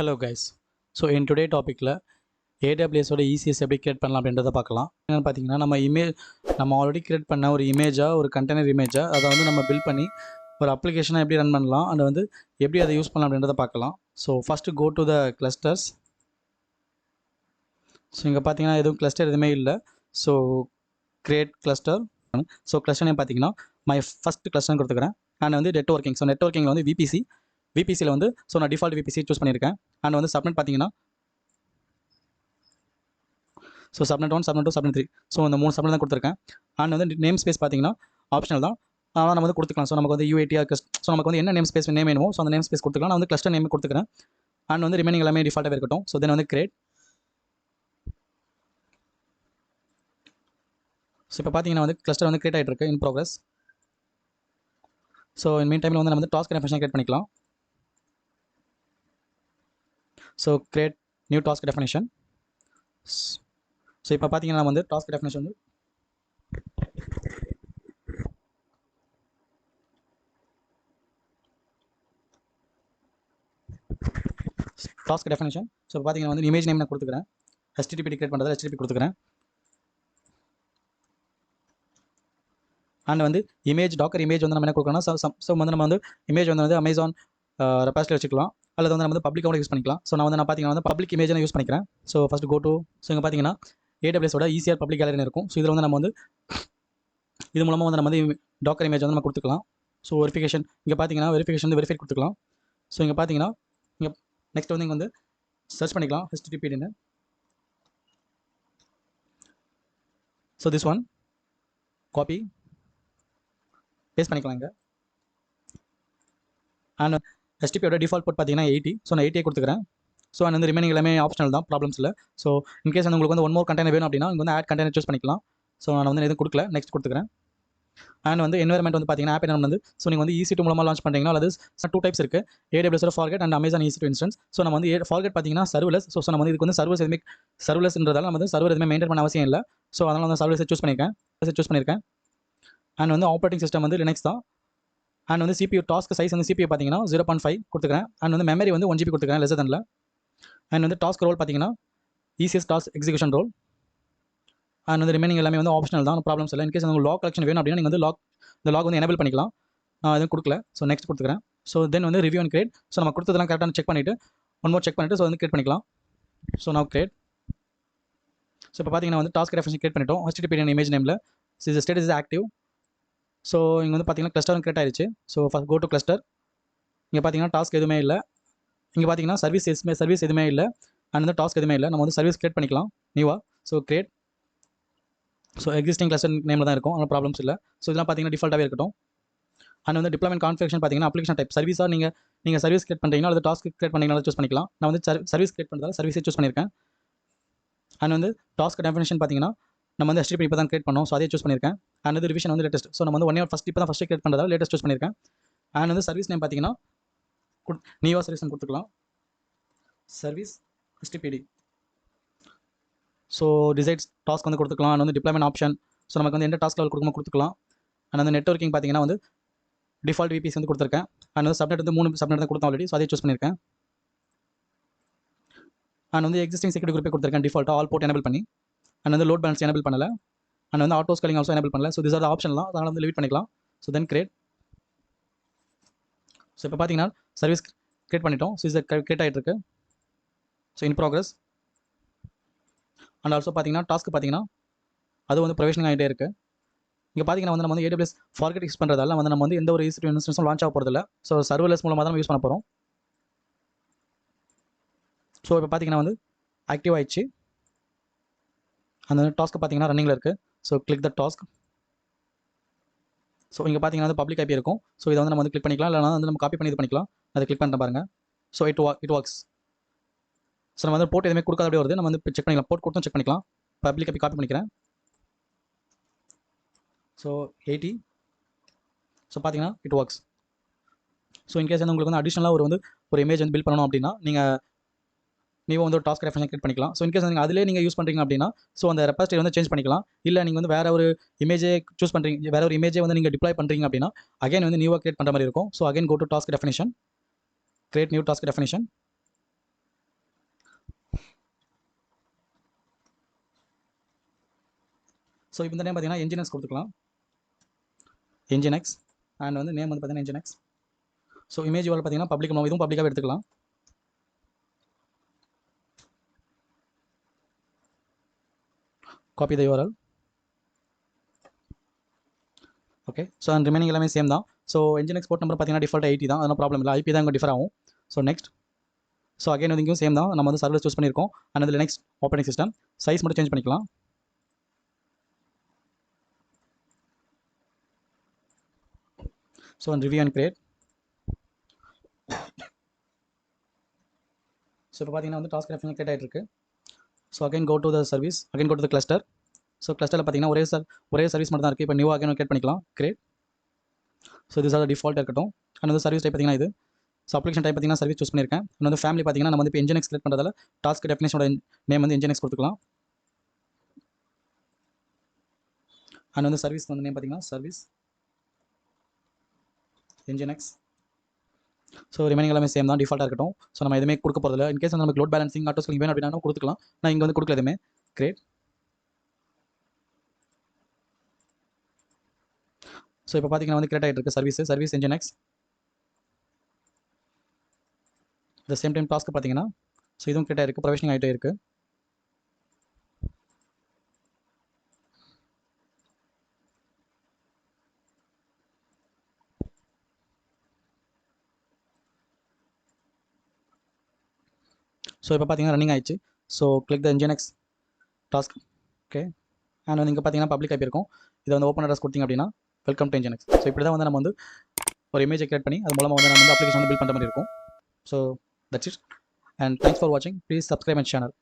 Hello guys. So in today topicல AWS ஓட ECS எப்படி create பண்ணலாம் அப்படின்றத பார்க்கலாம். என்னன்னு பார்த்தீங்கன்னா நம்ம ஆல்ரெடி கிரியேட் பண்ண ஒரு இமேஜாக ஒரு கண்டெய்னர் இமேஜாக அதை வந்து நம்ம பில்ட் பண்ணி ஒரு அப்ளிகேஷனாக எப்படி ரன் பண்ணலாம் அண்ட் வந்து எப்படி அதை யூஸ் பண்ணலாம் அப்படின்றத பார்க்கலாம். So first go to the clusters. So இங்கே பார்த்தீங்கன்னா எதுவும் கிளஸ்டர் எதுவுமே இல்லை. So create cluster. So cluster name பார்த்தீங்கன்னா மை ஃபஸ்ட் கிளஸ்டர்னு கொடுத்துக்கிறேன். அண்ட் வந்து நெட்வொர்க்கிங். ஸோ நெட்வொர்க்கிங்கில் வந்து விபிசியில் வந்து ஸோ நான் டிஃபால்ட் விபிசி சூஸ் பண்ணியிருக்கேன். அண்ட் வந்து சப்நெட் பார்த்தீங்கன்னா so subnet 1, subnet 2, subnet 3. So இந்த 3 சப்நெட் தான் கொடுத்துருக்கேன். அண்ட் வந்து நேம் ஸ்பேஸ் பார்த்தீங்கன்னா ஆப்ஷனல் தான், ஆனால் நம்ம வந்து கொடுத்துக்கலாம். ஸோ நமக்கு வந்து யூஏடிஆர் ஸோ நமக்கு வந்து என்ன நேம் ஸ்பேஸ் நேம் வேணுமோ ஸோ அந்த நேம் ஸ்பேஸ் கொடுத்துக்கலாம். நான் வந்து கிளஸ்டர் நேம் கொடுத்துக்கிறேன். அண்ட் வந்து ரிமைனிங் எல்லாமே டிஃபால்ட்டாக இருக்கட்டும். ஸோ தென் வந்து கிரியேட். ஸோ இப்போ பார்த்தீங்கன்னா வந்து கிளஸ்டர் வந்து கிரியேட் ஆகிட்டு இருக்கு, இன் ப்ரோக்ரஸ். ஸோ மீன் டைமில் வந்து நம்ம வந்து டாஸ்க் டெஃபினிஷன் கிரியேட் பண்ணிக்கலாம். So create new task definition. So இப்போ பார்த்தீங்கன்னா வந்து டாஸ்க் டெஃபினிஷன் வந்து டாஸ்க் டெஃபினிஷன். ஸோ பார்த்தீங்கன்னா வந்து இமேஜ் நேம் நான் கொடுத்துக்கிறேன். HTTP கிரியேட் பண்ணுறது HTTP கொடுத்துக்கிறேன். அண்ட் வந்து இமேஜ் டாக்கர் இமேஜ் வந்து நம்ம என்ன கொடுக்கணும்னா ஸோ வந்து நம்ம வந்து இமேஜ் வந்து அமேசான் ரெபாசிட்டரி வச்சுக்கலாம், அல்லது வந்து நம்ம வந்து பப்ளிக்காக யூஸ் பண்ணிக்கலாம். ஸோ நான் பார்த்தீங்கன்னா வந்து பப்ளிக் இமேஜ் யூஸ் பண்ணிக்கிறேன். So first go to so இங்கே பார்த்தீங்கன்னா AWS ஓட ECR பப்ளிக் கேலரின்னு இருக்கும். ஸோ இதில் வந்து நம்ம வந்து இது மூலமாக வந்து நம்ம வந்து டாக்கர் இமேஜ் வந்து நம்ம கொடுத்துக்கலாம். ஸோ வெரிஃபிகேஷன் இங்கே பார்த்தீங்கன்னா வெரிஃபிகேஷன் வந்து வெரிஃபை கொடுத்துக்கலாம். ஸோ இங்கே பார்த்தீங்கன்னா இங்கே நெக்ஸ்ட் வந்து இங்கே வந்து சர்ச் பண்ணிக்கலாம் HTTPன்னு. So this one copy paste பண்ணிக்கலாம் இங்கே. அண்ட் HTTPயோட டிஃபால்ட் போர்ட் பார்த்தீங்கன்னா 80. ஸோ நான் 80 கொடுத்துக்கிறேன். ஸோ அண்ட் வந்து ரிமைனிங் எல்லாமே ஆப்ஷனல் தான், ப்ராப்ளம்ஸ் இல்லை. ஸோ இன்கேஸ் வந்து உங்களுக்கு வந்து ஒன் மோர் கண்டெய்னர் வேணும் அப்படின்னா இங்கே வந்து ஆட் கண்டெய்னர் சூஸ் பண்ணிக்கலாம். ஸோ நான் வந்து எதுவும் கொடுக்கல, நெக்ஸ்ட் கொடுத்துக்கிறேன். அண்ட் வந்து என்வரன்மெண்ட் வந்து பார்த்தீங்கன்னா ஆப் என்ன வந்து ஸோ நீங்கள் வந்து EC2 மூலமாக லான்ச் பண்ணுறீங்கன்னா அல்லது 2 டைப்ஸ் இருக்குது, AWS forget and Amazon EC2 instance. So நம்ம வந்து ஃபார்கெட் பார்த்தீங்கன்னா சர்வலெஸ். ஸோ நம்ம வந்து இதுக்கு வந்து சர்வலெஸ்ன்றதால நம்ம வந்து சர்வர் எதுவுமே மெயின்டைன் பண்ண அவசியம் இல்லை. ஸோ அதனால் வந்து சர்வலெஸ் சூஸ் பண்ணியிருக்கேன். அண்ட் வந்து ஆப்ரேட்டிங் சிஸ்டம் வந்து லினக்ஸ் தான். அண்ட் வந்து CPU டாஸ்க் சைஸ் வந்து CPU பார்த்தீங்கன்னா 0.5 கொடுத்துக்கிறேன். அண்ட் வந்து மெமரி வந்து 1 GB கொடுத்துக்கிறேன், லெஸ் தன்ல. அண்ட் வந்து டாஸ்க் ரோல் பார்த்தீங்கன்னா ECS task execution role. And வந்து ரிமைனிங் எல்லாமே வந்து ஆப்ஷனல் தான், ப்ராப்ளம்ஸ் இல்லை. இன்கேஸ் உங்களுக்கு லாக் கலெக்ஷன் வேணும் அப்படின்னா நீங்கள் வந்து இந்த லாக் வந்து எனேபிள் பண்ணிக்கலாம். நான் எதுவும் கொடுக்கல. ஸோ நெக்ஸ்ட் கொடுத்துக்கிறேன். ஸோ தென் வந்து ரிவ்யூ அண்ட் கிரியேட். ஸோ நம்ம கொடுத்ததெல்லாம் கரெக்டாக செக் பண்ணிவிட்டு ஒன் மோர் செக் பண்ணிவிட்டு ஸோ வந்து கிரியேட் பண்ணிக்கலாம். ஸோ நான் கிரியேட். ஸோ இப்போ பார்த்தீங்கன்னா வந்து டாஸ்க் டெஃபினிஷன் கிரியேட் பண்ணிட்டோம் HTTP இமேஜ் நேமில். ஸோ இது ஸ்டேட்டஸ் இஸ் ஆக்டிவ். ஸோ இங்கே வந்து பார்த்தீங்கன்னா கிளஸ்டரும் கிரியேட் ஆயிடுச்சு. So first go to cluster. இங்கே பார்த்தீங்கன்னா டாஸ்க் எதுவுமே இல்லை. இங்கே பார்த்தீங்கன்னா சர்வீஸ் எதுவுமே இல்லை. அண்ட் வந்து டாஸ்க் எதுவுமே இல்லை. நம்ம வந்து சர்வீஸ் கிரியேட் பண்ணிக்கலாம் நியூவா. So create. So existing cluster நேமில் தான் இருக்கும், அதனால் ப்ராப்ளம்ஸ் இல்லை. ஸோ இதெல்லாம் பார்த்தீங்கன்னா டிஃபால்ட்டாகவே இருக்கட்டும். அண்ட் வந்து டிப்ளாய்மெண்ட் கான்ஃபிகரேஷன் பார்த்தீங்கன்னா அப்ளிகேஷன் டைப் சர்வீஸாக நீங்கள் சர்வீஸ் கிரியேட் பண்ணுறீங்கன்னா அல்லது டாஸ்க் கிரியேட் பண்ணுறீங்கன்னா சூஸ் பண்ணிக்கலாம். நான் வந்து சர்வீஸ் கிரியேட் பண்ணுறதால சர்வீஸே சூஸ் பண்ணியிருக்கேன். அண்ட் வந்து டாஸ்க் டெஃபினிஷன் பார்த்தீங்கன்னா நம்ம வந்து HTTP இப்போ தான் கிரியேட் பண்ணோம், ஸோ அதே சூஸ் பண்ணியிருக்கேன். அண்ட் வந்து ரிவிஷன் வந்து லேட்டஸ்ட். ஸோ நம்ம வந்து 1 year இப்போ தான் ஃபஸ்ட்டு கிரியேட் பண்ணுறதால லேட்டஸ்ட் சூஸ் பண்ணியிருக்கேன். அண்ட் வந்து சர்வீஸ் நேம் பார்த்தீங்கன்னா நியூவா சர்வீஸ் நேம் கொடுத்துக்கலாம், service HTTPD. So decides task வந்து கொடுத்துக்கலாம். அண்ட் வந்து டிப்ளாய்மெண்ட் ஆப்ஷன். ஸோ நமக்கு வந்து எந்த டாஸ்க் லெவல் கொடுத்துக்கலாம். அண்ட் வந்து நெட்வொர்க்கிங் பார்த்தீங்கன்னா வந்து டிஃபால்ட் VPC வந்து கொடுத்துருக்கேன். அண்ட் வந்து சப்நெட் வந்து 3 சப்நெட் தான் கொடுத்தோம் ஆல்ரெடி, ஸோ அதே சூஸ் பண்ணியிருக்கேன். அண்ட் வந்து எக்ஸிஸ்டிங் செக்யூரிட்டி குரூப்பே கொடுத்துருக்கேன் டிஃபால்ட்டாக ஆல் போர்ட் எனேபிள் பண்ணி. அண்ட் வந்து லோட் பேலன்ஸ் எனேபிள் பண்ணல. அண்ட் வந்து ஆட்டோ ஸ்கேலிங் ஆல்சோ எனேபிள் பண்ணல. ஸோ திஸ் ஆர் ஆப்ஷன் தான், அதனால் வந்து லிமிட் பண்ணிக்கலாம். So then create. ஸோ இப்போ பார்த்தீங்கன்னா சர்வீஸ் கிரியேட் பண்ணிட்டோம். ஸோ இது கிரியேட் ஆகிட்டு இருக்கு. So in progress. And also பார்த்தீங்கன்னா டாஸ்க் பார்த்தீங்கன்னா அது வந்து ப்ரொவிஷனிங் ஆகிட்டே இருக்குது. இங்கே பார்த்தீங்கன்னா வந்து நம்ம வந்து AWS ஃபார்கெட் யூஸ் பண்ணுறதால வந்து நம்ம வந்து எந்த ஒரு EC2 இன்ஸ்டன்ஸும் லான்ச் ஆக போகிறதில்ல. ஸோ சர்வர்லெஸ் மூலமாக தான் நம்ம யூஸ் பண்ண போகிறோம். ஸோ இப்போ பார்த்தீங்கன்னா வந்து ஆக்டிவ் ஆயிடுச்சு. அந்த டாஸ்க்கு பார்த்தீங்கன்னா ரன்னிங்கில் இருக்குது. ஸோ கிளிக் த டாஸ்க். ஸோ இங்கே பார்த்தீங்கன்னா வந்து பப்ளிக் IP இருக்கும். ஸோ இதை வந்து நம்ம வந்து கிளிக் பண்ணிக்கலாம், இல்லைனா வந்து நம்ம காப்பி பண்ணி இது பண்ணிக்கலாம். அதை கிளிக் பண்ணிட்டு பாருங்கள். So it works. ஸோ நம்ம வந்து போர்ட் எதுவுமே கொடுக்காத அப்படியே வருது. நம்ம வந்து செக் பண்ணிக்கலாம், போர்ட் கொடுத்தும் செக் பண்ணிக்கலாம். பப்ளிக் IP காப்பி பண்ணிக்கிறேன். ஸோ 80. ஸோ பார்த்தீங்கன்னா இட் ஒர்க்ஸ். ஸோ இன்கேஸ் வந்து உங்களுக்கு வந்து அடிஷ்னலாக ஒரு இமேஜ் வந்து பில்ட் பண்ணணும் அப்படின்னா நீங்கள் வந்து ஒரு டாஸ்க் டெஃபினிஷன் கிரியேட் பண்ணிக்கலாம். ஸோ இன்கேஸ் நீங்கள் அதிலே நீங்கள் யூஸ் பண்ணுறீங்க அப்படின்னா ஸோ அந்த ரெபாசிட்டரி வந்து சேஞ்ச் பண்ணிக்கலாம். இல்லை நீங்கள் வந்து வேறு ஒரு இமேஜே சூஸ் பண்ணுறீங்க, வேறு ஒரு இமேஜே வந்து நீங்கள் டிப்ளாய் பண்ணுறீங்க அப்படின்னா அகைன் வந்து நியூவாக கிரியேட் பண்ணுற மாதிரி இருக்கும். So again go to task definition, create new task definition. So இப்போ இந்த நேம் பார்த்தீங்கன்னா Nginx கொடுத்துக்கலாம். Nginx அண்ட் வந்து நேம் வந்து பார்த்தீங்கன்னா Nginx. ஸோ இமேஜ் URL பார்த்தீங்கன்னா பப்ளிக், இதுவும் பப்ளிக்காகவே எடுத்துக்கலாம். Copy the URL. Okay. So and remaining எல்லாமே சேம் தான். ஸோ Nginx போர்ட் நம்பர் பார்த்தீங்கன்னா டிஃபால்ட் 80 தான், அதனால் ப்ராப்ளம் இல்லை. IP தான் இங்கே டிஃபர் ஆகும். So next. ஸோ அகைன் வந்து இங்கேயும் சேம் தான், நம்ம வந்து சர்வர் சூஸ் பண்ணியிருக்கோம். அண்ட் அதில் நெக்ஸ்ட் ஆப்பரேட்டிங் சிஸ்டம் சைஸ் மட்டும் சேஞ்ச் பண்ணிக்கலாம். So and review and create. So இப்போ பார்த்தீங்கன்னா வந்து டாஸ்க் ரெஃபரன்ஸ் கிரியேட் ஆகிட்டு இருக்கு. So again go to the service, again go to the cluster. So கிளஸ்டரில் பார்த்தீங்கன்னா ஒரே சர்வீஸ் மட்டும் தான் இருக்குது. இப்போ நியூ அகைன் கிரியேட் பண்ணிக்கலாம். கிரியேட். ஸோ இது சார் டிஃபால்ட் இருக்கட்டும். அண்ட் வந்து சர்வீஸ் டைப் பார்த்தீங்கன்னா இது. ஸோ அப்ளிகேஷன் டைப் பார்த்தீங்கன்னா சர்வீஸ் சூஸ் பண்ணியிருக்கேன். அண்ட் வந்து ஃபேமிலி பார்த்தீங்கன்னா நம்ம வந்து இப்போ Nginx செலக்ட் பண்ணுறதால டாஸ்க் டெஃபினேஷனோட நேம் வந்து Nginx கொடுத்துக்கலாம். அண்ட் வந்து சர்வீஸ்க்கு வந்து நேம் பார்த்தீங்கன்னா சர்வீஸ் Nginx. ஸோ ரிமைனிங் எல்லாமே சேம் தான், டிஃபால்ட்டாக இருக்கட்டும். ஸோ நம்ம எதுவுமே கொடுக்க போகிறதில்ல. இன்கேஸ் வந்து நமக்கு லோட் பேலன்சிங் ஆட்டோ ஸ்கேலிங் வேணும் அப்படின்னா கொடுத்துக்கலாம். நான் இங்கே வந்து கொடுக்கல எதுவுமே. கிரேட். ஸோ இப்போ பார்த்தீங்கன்னா வந்து கிரியேட் ஆகிட்டு இருக்கு service Nginx. The same time task பார்த்தீங்கன்னா ஸோ இதுவும் கிரியேட் ஆகிருக்கு, ப்ரொவிஷனிங் ஆகிட்டே இருக்குது. ஸோ இப்போ பார்த்தீங்கன்னா ரன்னிங் ஆயிடுச்சு. So click the Nginx task. Okay. And வந்து இங்கே பார்த்தீங்கன்னா பப்ளிக் ஆகி இருக்கும். இதை வந்து ஓப்பன் அட்ரஸ் கொடுத்தீங்க அப்படின்னா வெல்கம் டு Nginx. ஸோ இப்படி தான் வந்து நம்ம வந்து ஒரு இமேஜை கிரியேட் பண்ணி அது மூலமாக வந்து நம்ம வந்து அப்ளிகேஷன் வந்து பில்ட் பண்ணுற மாதிரி இருக்கும். So that's it. And thanks for வாட்சிங். Please subscribe my channel.